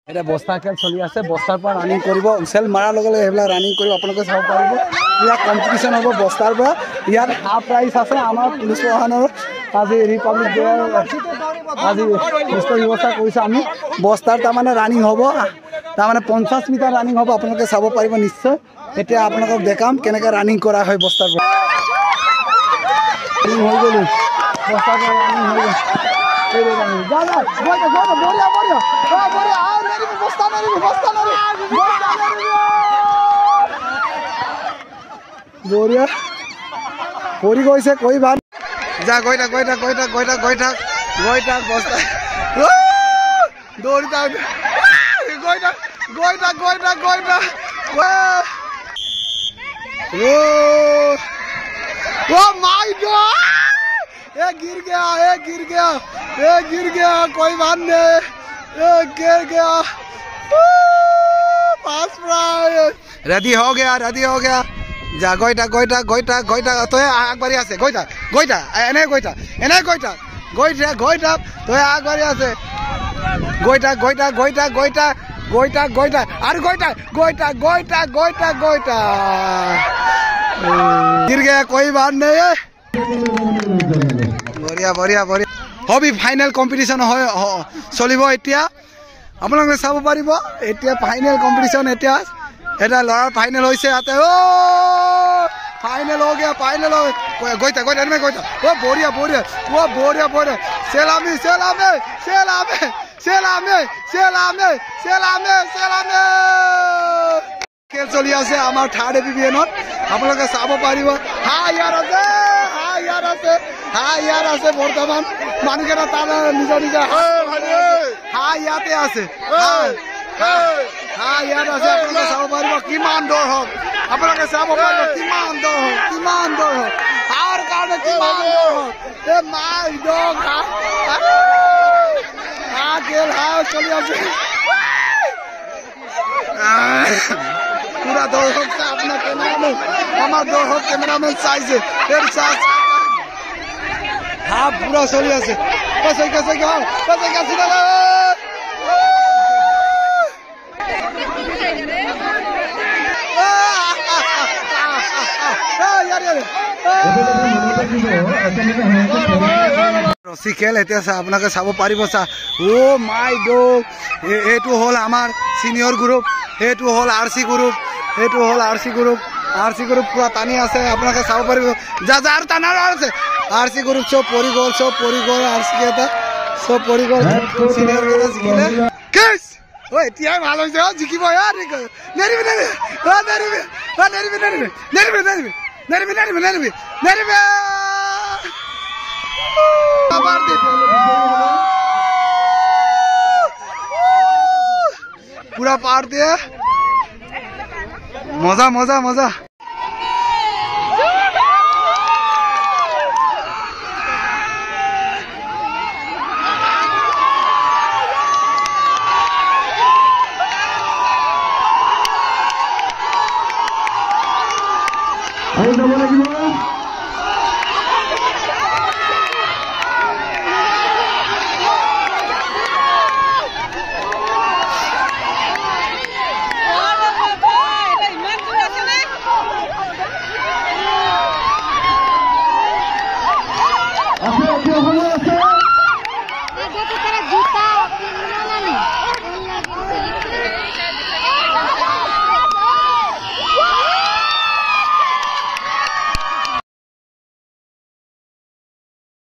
এটা বস্তা খেল চলি আছে বস্তাৰ পৰা ৰানিং কৰিব উচেল মাৰাৰ লগে লগে এইবিলাক ৰানিং কৰিব আপোনালোকে চাব পাৰিব ইয়াত কম্পিটিশ্যন হ'ব বস্তাৰ পৰা ইয়াত হাফ প্ৰাইজ আছে আমাৰ পুলিচ প্ৰশাসনৰ আজি ৰিপাব্লিক ডে আজি বস্তাৰ ব্যৱস্থা কৰিছে আমি বস্তাৰ তাৰমানে ৰানিং হ'ব তাৰমানে 50 মিটাৰ ৰানিং হ'ব আপোনালোকে চাব পাৰিব নিশ্চয় এতিয়া আপোনালোকক দেখাম কেনেকৈ ৰানিং কৰা হয় বস্তাৰ পৰা ৰানিং হৈ গ'ল বস্তাৰ পৰা ৰানিং হৈ গ'ল বঢ়িয়া পৰি গৈছে কৈ ভাল যা গৈ থাক বস্তা দৌৰি থাক গৈ থাক ओ माय गॉड ये गिर गया कोई बात नहीं ये गिर गया पास प्राइज रेडी हो गया जा गइटा तो आग बारी আছে গইটা এনে গইটা তো আগ বারি আছে গইটা আর গইটা गिर गया कोई बात नहीं बढ़िया हबी फाइनल कम्पिटिशन चलिब एतिया आपलोके चाब पारिब एतिया फाइनल कम्पिटिशन एतिया एटा लड़ार फाइनल होइसे आते ओ फाइनल हो गया गइटा ओ बढ़िया सेलामे खेल चलि आछे आमार थार्ड डिविजनत आपलोके चाब पारिब हाय यार आछे बर्तमान मानुकेटा तार निजा हाय याते आछे हाय यार आछे आपलोके चाब पारिब किमान दर हक आपलोके चाब पारिब किमान दर हक हार कारणे किमान दर हक ए माय डग हा खेल हा चलि आछे पूरा दर्शक से अपना कैमरामैन हमार दर्शक कैमरामैन चाइছে এর চাষ হ্যাঁ পুরো চলি আছে কসে সিধা रसी खेल এতিয়া আপোনালোকে চাব পাৰিব চা ও মাই ডগ এটো হল আমাৰ সিনিয়ৰ গ্ৰুপ এটো হল আৰসি গ্ৰুপ পুৰা টানি আছে আপনাকে চাব পাৰিব যা আর টানার আছে আরসি গ্রুপ সব পরি গল আরসি কেটা সব পরি গল সিনিয়র কেটা জিকিলে কেস ও এতিয়া ভালো হইছে ও জিকিব यार নেরিবি पूरा पार दिया मजा